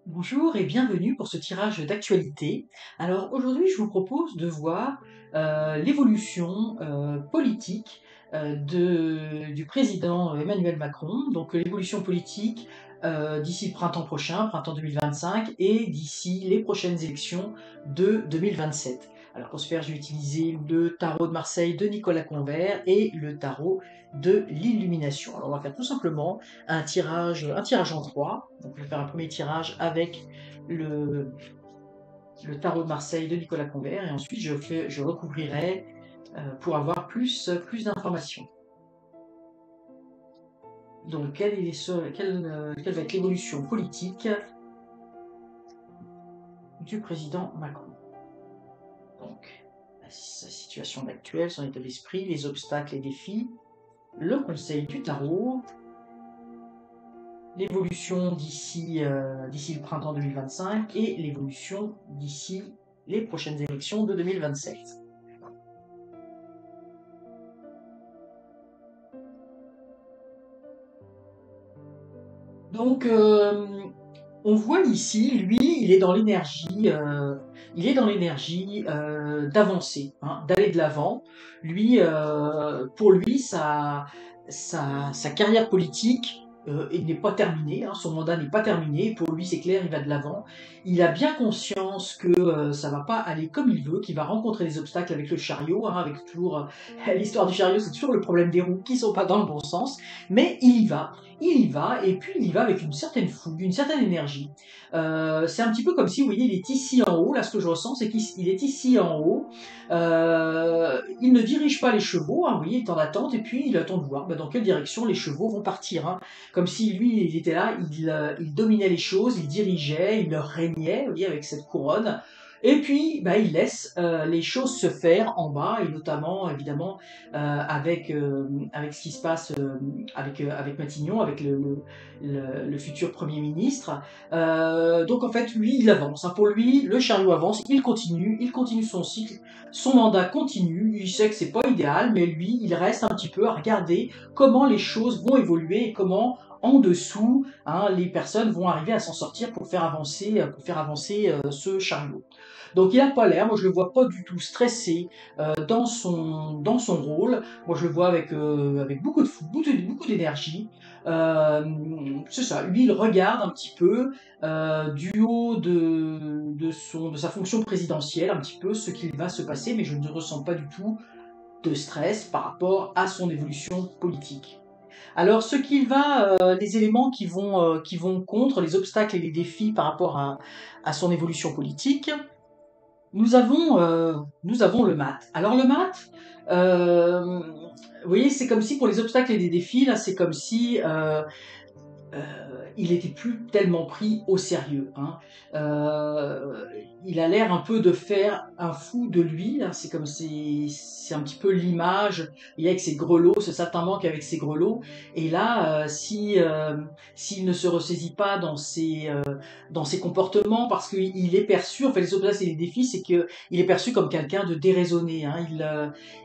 Bonjour et bienvenue pour ce tirage d'actualité. Alors aujourd'hui, je vous propose de voir l'évolution politique du président Emmanuel Macron, donc l'évolution politique d'ici le printemps prochain, printemps 2025, et d'ici les prochaines élections de 2027. Alors pour ce faire, je vais utiliser le tarot de Marseille de Nicolas Convert et le tarot de l'illumination. Alors on va faire tout simplement un tirage en trois. Donc je vais faire un premier tirage avec le, le tarot de Marseille de Nicolas Convert et ensuite je recouvrirai pour avoir plus d'informations. Donc quelle va être l'évolution politique du président Macron? Donc sa situation actuelle, son état d'esprit, les obstacles et défis, le conseil du tarot, l'évolution d'ici le printemps 2025 et l'évolution d'ici les prochaines élections de 2027. Donc, on voit ici, lui, il est dans l'énergie d'avancer, hein, d'aller de l'avant. Lui, pour lui, sa carrière politique n'est pas terminée, hein, son mandat n'est pas terminé. Pour lui, c'est clair, il va de l'avant. Il a bien conscience que ça va pas aller comme il veut, qu'il va rencontrer des obstacles avec le chariot, hein, avec toujours l'histoire du chariot, c'est toujours le problème des roues qui sont pas dans le bon sens, mais il y va, et puis il y va avec une certaine fougue, une certaine énergie. C'est un petit peu comme si, vous voyez, il est ici en haut, là ce que je ressens, c'est qu'il est ici en haut, il ne dirige pas les chevaux, hein, vous voyez, il est en attente, et puis il attend de voir dans quelle direction les chevaux vont partir. Hein. Comme si lui, il était là, il dominait les choses, il dirigeait, il leur régnait, vous voyez, avec cette couronne. Et puis, il laisse les choses se faire en bas, et notamment, évidemment, avec ce qui se passe avec Matignon, avec le futur Premier ministre. Donc en fait, lui, il avance. Hein. Pour lui, le chariot avance, il continue son cycle, son mandat continue. Il sait que c'est pas idéal, mais lui, il reste un petit peu à regarder comment les choses vont évoluer et comment en dessous, hein, les personnes vont arriver à s'en sortir pour faire avancer ce chariot. Donc il n'a pas l'air, moi je le vois pas du tout stressé dans son rôle. Moi je le vois avec beaucoup d'énergie. C'est ça, lui il regarde un petit peu du haut de sa fonction présidentielle, un petit peu ce qu'il va se passer, mais je ne ressens pas du tout de stress par rapport à son évolution politique. Alors, les éléments qui vont contre, les obstacles et les défis par rapport à son évolution politique, nous avons le maths. Alors le maths, vous voyez, c'est comme si pour les obstacles et les défis, là, c'est comme si euh, il était plus tellement pris au sérieux. Hein. Euh, il a l'air un peu de faire un fou de lui. Hein. C'est un petit peu l'image. Il y a avec ses grelots, ce saltimbanque avec ses grelots. Et là, s'il ne se ressaisit pas dans ses comportements, parce qu'il est perçu, en fait, les obstacles et les défis, c'est que il est perçu comme quelqu'un de déraisonné. Hein.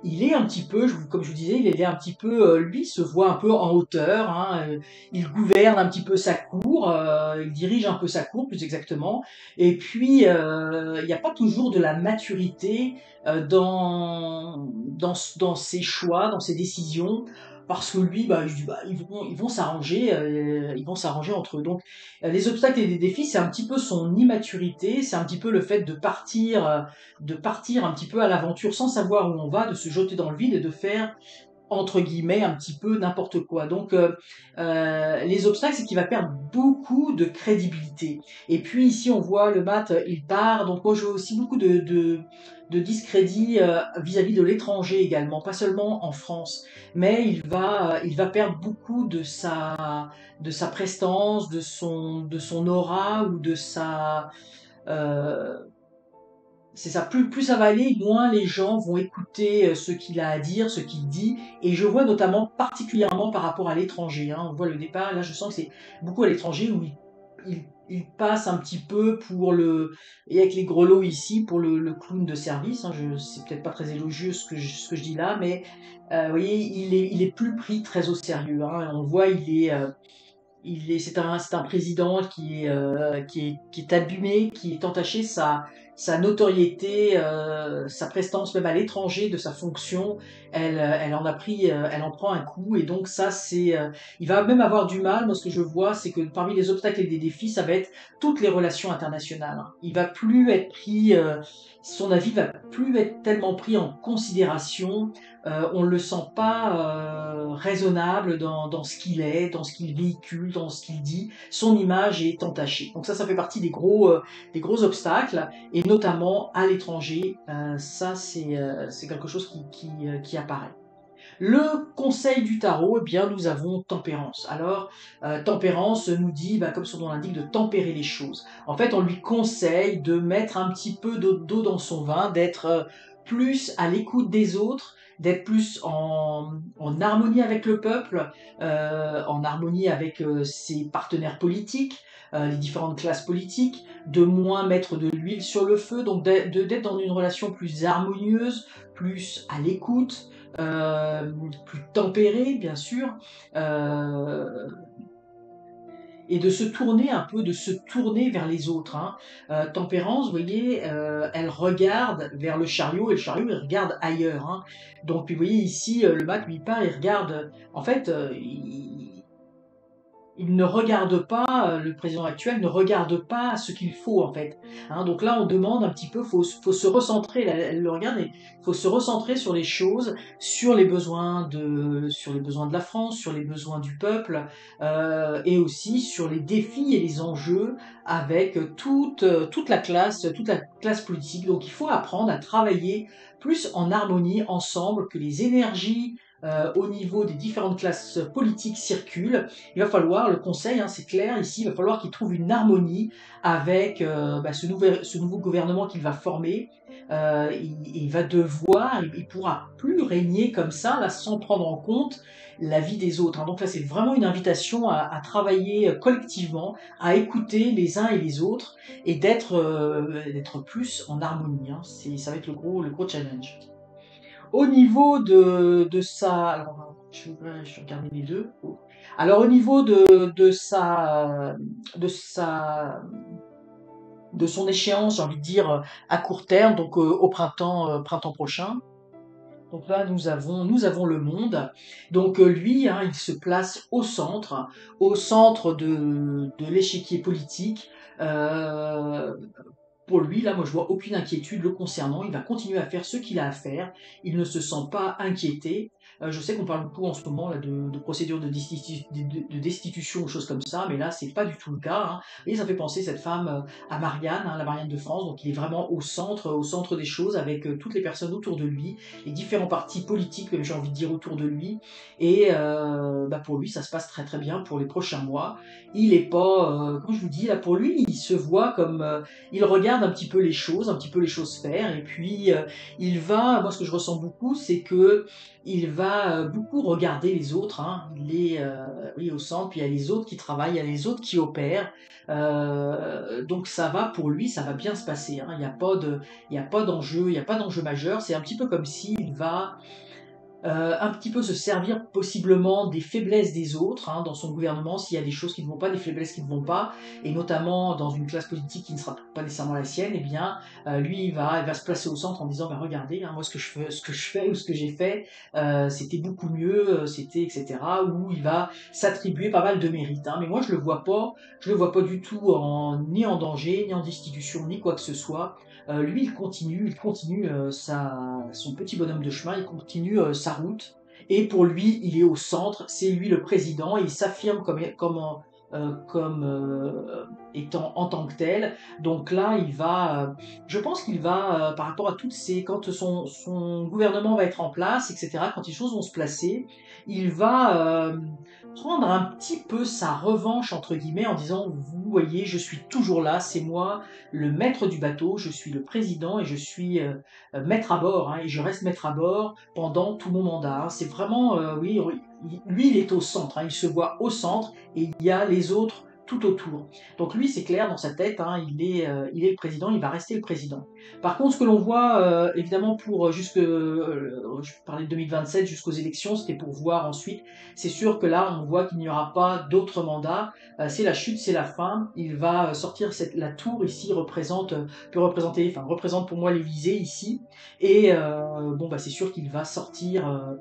Il est un petit peu, comme je vous disais, il est un petit peu, lui, se voit un peu en hauteur. Hein, il gouverne un petit peu sa cour, il dirige un peu sa cour plus exactement, et puis il n'y a pas toujours de la maturité dans ses choix, dans ses décisions, parce que lui, je dis, ils vont s'arranger entre eux. Donc les obstacles et les défis, c'est un petit peu son immaturité, c'est un petit peu le fait de partir un petit peu à l'aventure sans savoir où on va, de se jeter dans le vide et de faire entre guillemets un petit peu n'importe quoi. Donc les obstacles, c'est qu'il va perdre beaucoup de crédibilité. Et puis ici on voit le mat, il part. Donc moi je vois aussi beaucoup de discrédit vis-à-vis de l'étranger également, pas seulement en France, mais il va perdre beaucoup de sa prestance, de son aura ou de sa euh, c'est ça, plus ça va aller, moins les gens vont écouter ce qu'il a à dire, ce qu'il dit. Et je vois notamment particulièrement par rapport à l'étranger. Hein. On voit le départ, là je sens que c'est beaucoup à l'étranger où il passe un petit peu pour le... Et avec les grelots ici, pour le clown de service. Hein. C'est peut-être pas très élogieux ce que je dis là, mais vous voyez, il est plus pris très au sérieux. Hein. On voit, C'est un président qui est abîmé, qui est entaché, sa notoriété, sa prestance même à l'étranger de sa fonction, elle en prend un coup et donc ça il va même avoir du mal. Moi ce que je vois, c'est que parmi les obstacles et les défis, ça va être toutes les relations internationales, hein. Il va plus être pris, son avis va plus être tellement pris en considération. On le sent pas raisonnable dans ce qu'il est, dans ce qu'il véhicule, dans ce qu'il dit. Son image est entachée. Donc ça fait partie des gros obstacles, et notamment à l'étranger. Ça, c'est quelque chose qui apparaît. Le conseil du tarot, eh bien, nous avons tempérance. Alors, tempérance nous dit, bah, comme son nom l'indique, de tempérer les choses. En fait, on lui conseille de mettre un petit peu d'eau dans son vin, d'être plus à l'écoute des autres, d'être plus en harmonie avec le peuple, en harmonie avec ses partenaires politiques, les différentes classes politiques, de moins mettre de l'huile sur le feu, donc d'être dans une relation plus harmonieuse, plus à l'écoute, euh, plus tempéré, bien sûr, euh, et de se tourner un peu, de se tourner vers les autres, hein. Tempérance, vous voyez, elle regarde vers le chariot, et le chariot, il regarde ailleurs, hein. Donc, vous voyez, ici, le mat, lui, part, il regarde, en fait, il ne regarde pas, le président actuel ne regarde pas ce qu'il faut en fait, hein. Donc là, on demande un petit peu, faut se recentrer. Là, elle le regarde, il faut se recentrer sur les choses, sur les besoins de la France, sur les besoins du peuple, et aussi sur les défis et les enjeux avec toute la classe politique. Donc il faut apprendre à travailler plus en harmonie ensemble, que les énergies au niveau des différentes classes politiques circulent. Il va falloir, le conseil, hein, c'est clair ici, il va falloir qu'il trouve une harmonie avec ce nouveau gouvernement qu'il va former. Il va devoir, il pourra plus régner comme ça, là, sans prendre en compte la vie des autres, hein. Donc là, c'est vraiment une invitation à travailler collectivement, à écouter les uns et les autres, et d'être plus en harmonie, hein. Ça va être le gros challenge. Au niveau de sa... Alors, je vais regarder les deux. Oh. Alors, au niveau de sa, de son échéance, j'ai envie de dire, à court terme, donc au printemps prochain. Donc là, nous avons le monde. Donc lui, hein, il se place au centre de l'échiquier politique. Euh, pour lui, là, moi, je vois aucune inquiétude le concernant. Il va continuer à faire ce qu'il a à faire. Il ne se sent pas inquiété. Je sais qu'on parle beaucoup en ce moment là, de procédures de destitution ou choses comme ça, mais là, c'est pas du tout le cas, hein. Et ça fait penser cette femme à Marianne, hein, la Marianne de France. Donc, il est vraiment au centre des choses, avec toutes les personnes autour de lui, les différents partis politiques, j'ai envie de dire, autour de lui. Et pour lui, ça se passe très très bien pour les prochains mois. Il est pas, comme je vous dis, là, pour lui, il se voit comme il regarde un petit peu les choses faire, et puis moi ce que je ressens beaucoup, c'est que il va beaucoup regarder les autres, hein. Il est oui, au centre, puis il y a les autres qui travaillent, il y a les autres qui opèrent. Donc ça va pour lui, ça va bien se passer, hein. Il y a pas d'enjeu, il y a pas d'enjeu majeur. C'est un petit peu comme s'il va un petit peu se servir possiblement des faiblesses des autres, hein, dans son gouvernement, s'il y a des choses qui ne vont pas, des faiblesses qui ne vont pas, et notamment dans une classe politique qui ne sera pas nécessairement la sienne. Eh bien, lui, il va se placer au centre en disant, bah, regardez, hein, moi ce que je fais ou ce que j'ai fait, c'était beaucoup mieux, c'était etc. Où il va s'attribuer pas mal de mérites, hein. Mais moi, je le vois pas du tout ni en danger, ni en destitution, ni quoi que ce soit. Lui, il continue son petit bonhomme de chemin, il continue sa route. Et pour lui, il est au centre, c'est lui le président, et il s'affirme étant en tant que tel. Donc là, je pense qu'il va, par rapport à quand son gouvernement va être en place, etc., quand les choses vont se placer, il va prendre un petit peu sa revanche, entre guillemets, en disant, vous voyez, je suis toujours là, c'est moi le maître du bateau, je suis le président, et je suis maître à bord, hein, et je reste maître à bord pendant tout mon mandat, hein. C'est vraiment, oui, lui, il est au centre, hein, il se voit au centre, et il y a les autres tout autour. Donc lui, c'est clair dans sa tête, hein, il est le président, il va rester le président. Par contre, ce que l'on voit, évidemment, pour je parlais de 2027 jusqu'aux élections, c'était pour voir ensuite. C'est sûr que là, on voit qu'il n'y aura pas d'autres mandats. C'est la chute, c'est la fin. Il va sortir la tour ici représente pour moi l'Élysée ici. Et bon, bah c'est sûr il va sortir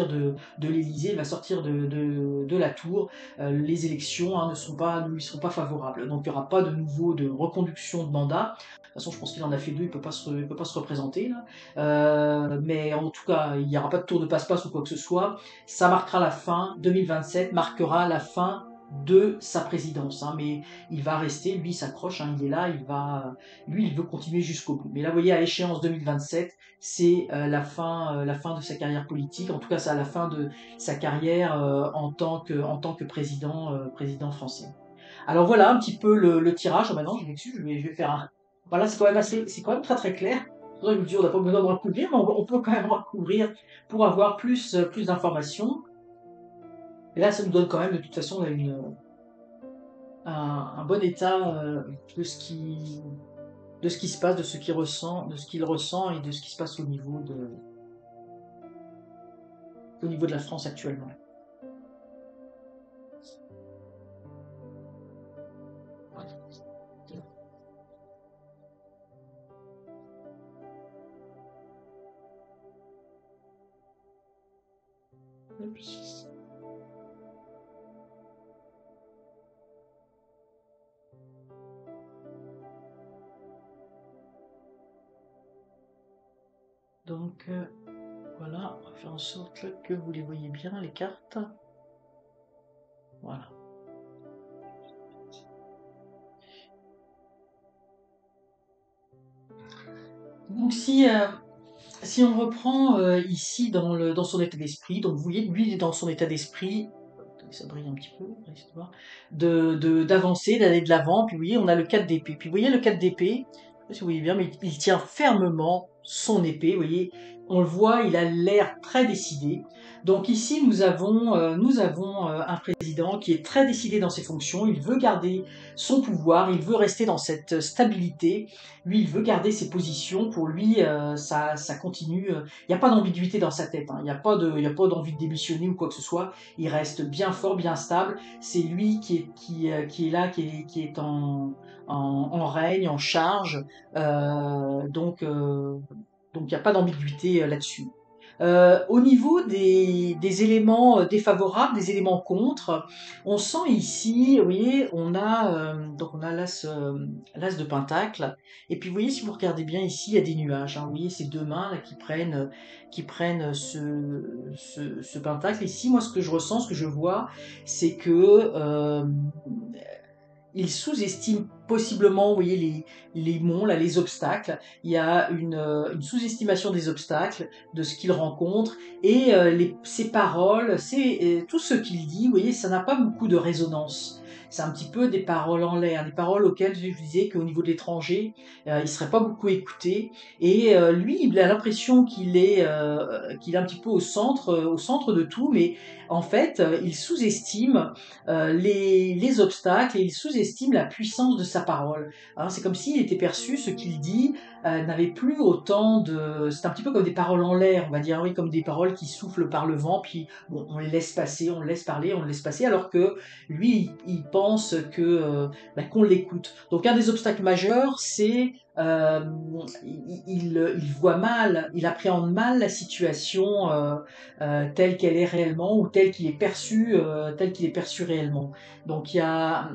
de l'Élysée, il va sortir de la tour. Les élections ne lui seront pas favorables. Donc il n'y aura pas de nouveau de reconduction de mandat. De toute façon, je pense qu'il en a fait deux, il peut pas se représenter là. Mais en tout cas, il n'y aura pas de tour de passe-passe ou quoi que ce soit. Ça marquera la fin. 2027 marquera la fin de sa présidence, hein, mais il va rester, lui il s'accroche, hein, il est là, lui il veut continuer jusqu'au bout. Mais là, vous voyez, à échéance 2027, c'est la fin de sa carrière politique. En tout cas, c'est à la fin de sa carrière en tant que président, président français. Alors voilà un petit peu le tirage. Oh, maintenant, je m'excuse, je vais faire un. Voilà, c'est quand même très très clair. C'est pour ça que je me dis, on n'a pas besoin de recouvrir, mais on peut quand même recouvrir pour avoir plus d'informations. Et là, ça nous donne quand même de toute façon un bon état de ce qui se passe, de ce qu'il ressent, de ce qu'il ressent et de ce qui se passe au niveau de la France actuellement. Donc voilà, on va faire en sorte là, que vous les voyez bien, les cartes. Voilà. Donc si on reprend ici dans son état d'esprit, donc vous voyez, lui il est dans son état d'esprit, ça brille un petit peu, histoire, d'avancer, d'aller de l'avant, puis vous voyez, on a le 4 d'épée. Puis vous voyez le 4 d'épée, je sais pas si vous voyez bien, mais il tient fermement son épée, vous voyez, on le voit, il a l'air très décidé. Donc ici, nous avons un président qui est très décidé dans ses fonctions, il veut garder son pouvoir, il veut rester dans cette stabilité, lui, il veut garder ses positions, pour lui, ça continue, il n'y a pas d'ambiguïté dans sa tête, hein. Il y a pas d'envie de démissionner ou quoi que ce soit, il reste bien fort, bien stable, c'est lui qui est là, qui est en règne, en charge, donc il n'y a pas d'ambiguïté là-dessus. Au niveau des éléments défavorables, des éléments contre, on sent ici, vous voyez, on a l'as de pentacle, et puis vous voyez, si vous regardez bien ici, il y a des nuages, hein. Vous voyez ces deux mains là qui prennent ce pentacle. Ici, moi, ce que je ressens, ce que je vois, c'est que il sous-estime possiblement, vous voyez, les monts, là, les obstacles. Il y a une sous-estimation des obstacles, de ce qu'il rencontre, et ses paroles, tout ce qu'il dit, vous voyez, ça n'a pas beaucoup de résonance. C'est un petit peu des paroles en l'air, des paroles auxquelles je vous disais qu'au niveau de l'étranger, il ne serait pas beaucoup écouté. Et lui, il a l'impression qu'il est un petit peu au centre de tout, mais en fait, il sous-estime les obstacles et il sous-estime la puissance de sa parole. Hein, c'est comme s'il était perçu, ce qu'il dit n'avait plus autant de... C'est un petit peu comme des paroles en l'air, on va dire, oui, comme des paroles qui soufflent par le vent, puis bon, on les laisse passer, on le laisse parler, on le laisse passer, alors que lui, il pense qu'on l'écoute. Donc un des obstacles majeurs, c'est euh, il voit mal, il appréhende mal la situation telle qu'elle est réellement ou telle qu'il est perçu réellement. Donc il y a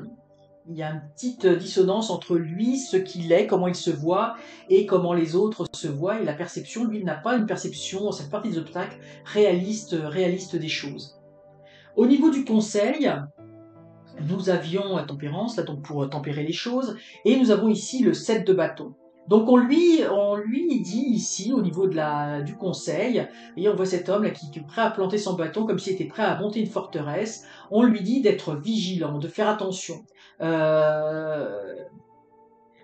une petite dissonance entre lui, ce qu'il est, comment il se voit, et comment les autres se voient. Et la perception, lui, il n'a pas une perception, cette partie des obstacles, réaliste des choses. Au niveau du conseil, nous avions la tempérance, là, donc pour tempérer les choses, et nous avons ici le 7 de bâton. Donc on lui dit ici, au niveau du conseil, et on voit cet homme là qui est prêt à planter son bâton comme s'il était prêt à monter une forteresse, on lui dit d'être vigilant, de faire attention. Euh,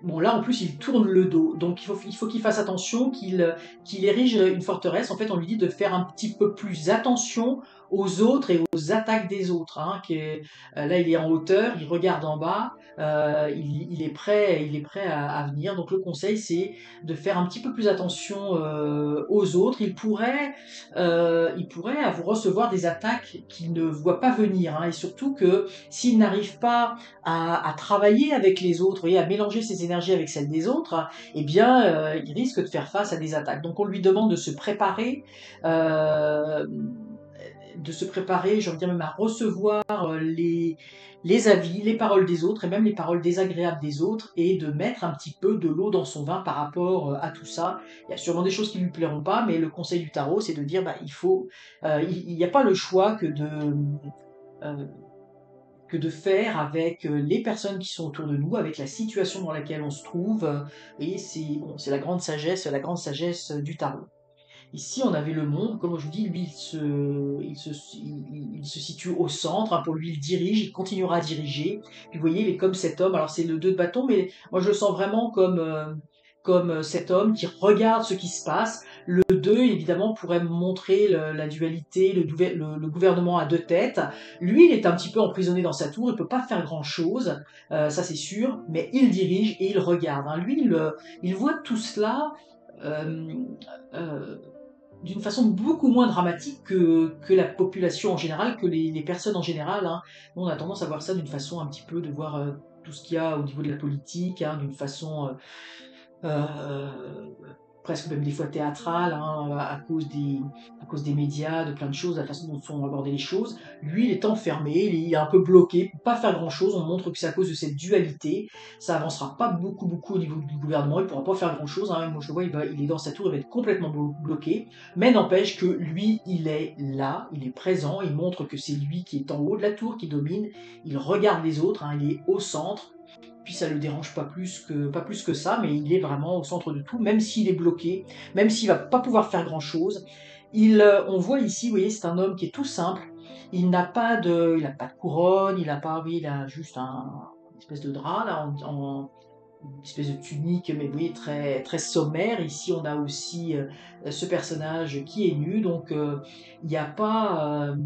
Bon, là, en plus, il tourne le dos. Donc, il faut qu'il fasse attention, qu'il érige une forteresse. En fait, on lui dit de faire un petit peu plus attention aux autres et aux attaques des autres. Hein, là, il est en hauteur, il regarde en bas, il est prêt à venir. Donc le conseil, c'est de faire un petit peu plus attention aux autres. Il pourrait vous recevoir des attaques qu'il ne voit pas venir. Hein, et surtout que s'il n'arrive pas à travailler avec les autres et à mélanger ses énergies avec celles des autres, eh bien, il risque de faire face à des attaques. Donc on lui demande euh, de se préparer, j'ai envie de dire même à recevoir les avis, les paroles des autres et même les paroles désagréables des autres et de mettre un petit peu de l'eau dans son vin par rapport à tout ça. Il y a sûrement des choses qui lui plairont pas, mais le conseil du tarot, c'est de dire, bah, il n'y a pas le choix euh, que de faire avec les personnes qui sont autour de nous, avec la situation dans laquelle on se trouve. Et c'est bon, c'est la grande sagesse du tarot. Ici, on avait le monde, comme je vous dis, lui, il se situe au centre. Hein, pour lui, il dirige, il continuera à diriger. Puis vous voyez, il est comme cet homme. Alors c'est le 2 de bâton, mais moi je le sens vraiment comme cet homme qui regarde ce qui se passe. Le 2, évidemment, pourrait montrer la dualité, le gouvernement à deux têtes. Lui, il est un petit peu emprisonné dans sa tour, il peut pas faire grand-chose, ça c'est sûr, mais il dirige et il regarde. Hein. Lui, il voit tout cela euh, euh, d'une façon beaucoup moins dramatique que la population en général, que les personnes en général. Hein. Nous, on a tendance à voir ça d'une façon un petit peu de voir tout ce qu'il y a au niveau de la politique, hein, d'une façon euh, presque même des fois théâtrale, hein, à cause des médias, de plein de choses, la façon dont sont abordées les choses. Lui, il est enfermé, il est un peu bloqué, il peut pas faire grand-chose. On montre que c'est à cause de cette dualité. Ça avancera pas beaucoup au niveau du gouvernement, il pourra pas faire grand-chose. Hein. Moi, je le vois, il est dans sa tour, il va être complètement bloqué. Mais n'empêche que lui, il est là, il est présent, il montre que c'est lui qui est en haut de la tour, qui domine. Il regarde les autres, hein, il est au centre. Puis ça le dérange pas plus que ça, mais il est vraiment au centre de tout, même s'il est bloqué, même s'il va pas pouvoir faire grand chose. On voit ici, vous voyez, c'est un homme qui est tout simple. Il n'a pas de couronne, il a pas, oui, il a juste une espèce de drap là, une espèce de tunique, mais vous voyez, très sommaire. Ici, on a aussi ce personnage qui est nu, donc il n'y a pas.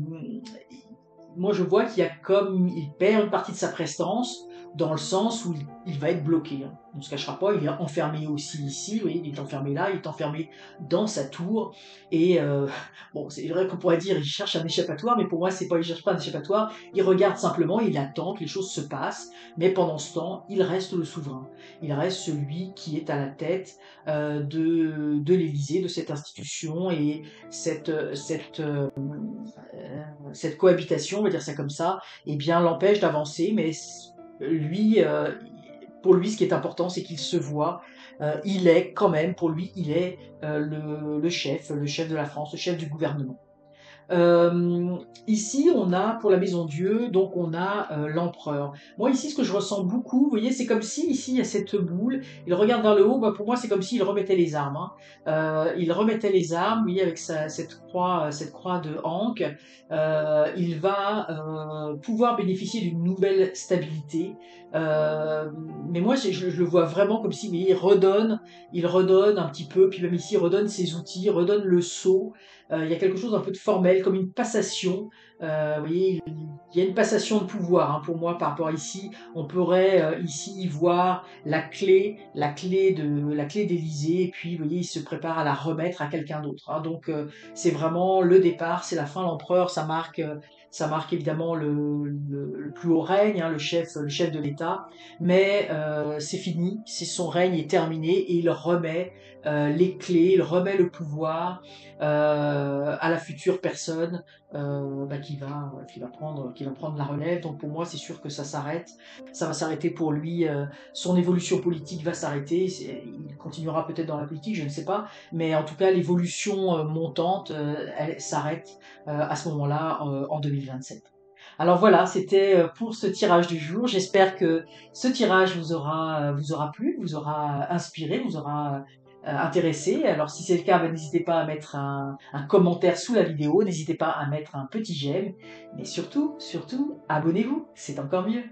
Moi, je vois il perd une partie de sa prestance dans le sens où il va être bloqué. Hein. On ne se cachera pas, il est enfermé aussi ici, vous voyez, il est enfermé là, il est enfermé dans sa tour. Et bon, c'est vrai qu'on pourrait dire il cherche un échappatoire, mais pour moi, il cherche pas un échappatoire. Il regarde simplement, il attend que les choses se passent, mais pendant ce temps, il reste le souverain. Il reste celui qui est à la tête de l'Élysée, de cette institution, et cette cohabitation, on va dire ça comme ça, eh bien l'empêche d'avancer, mais lui, pour lui, ce qui est important, c'est qu'il se voit. Il est quand même, pour lui, il est le chef de la France, le chef du gouvernement. Euh, Ici, on a pour la maison Dieu, donc on a l'empereur. Moi, ici, ce que je ressens beaucoup, vous voyez, c'est comme si ici, il y a cette boule, il regarde vers le haut, bah, pour moi, c'est comme s'il remettait les armes. Hein. Il remettait les armes, vous voyez, avec cette croix de Ankh. Il va pouvoir bénéficier d'une nouvelle stabilité. Euh, mais moi, je le vois vraiment comme si, vous voyez, il redonne un petit peu, puis même ici, il redonne ses outils, il redonne le sceau. Il y a quelque chose d'un peu de formel, comme une passation. Vous voyez, il y a une passation de pouvoir hein, pour moi par rapport à ici. On pourrait ici y voir la clé d'Élysée, et puis vous voyez, il se prépare à la remettre à quelqu'un d'autre. Hein. Donc c'est vraiment le départ, c'est la fin. L'empereur, ça marque évidemment le plus haut règne, hein, le chef de l'État. Mais c'est fini, son règne est terminé et il remet les clés, il remet le pouvoir à la future personne bah, qui va prendre la relève. Donc pour moi, c'est sûr que ça va s'arrêter pour lui. Son évolution politique va s'arrêter. Il continuera peut-être dans la politique, je ne sais pas, mais en tout cas, l'évolution montante, elle s'arrête à ce moment-là en 2027. Alors voilà, c'était pour ce tirage du jour. J'espère que ce tirage vous aura plu, vous aura inspiré, vous aura intéressé. Alors si c'est le cas, ben, n'hésitez pas à mettre un commentaire sous la vidéo, n'hésitez pas à mettre un petit j'aime, mais surtout, abonnez-vous, c'est encore mieux.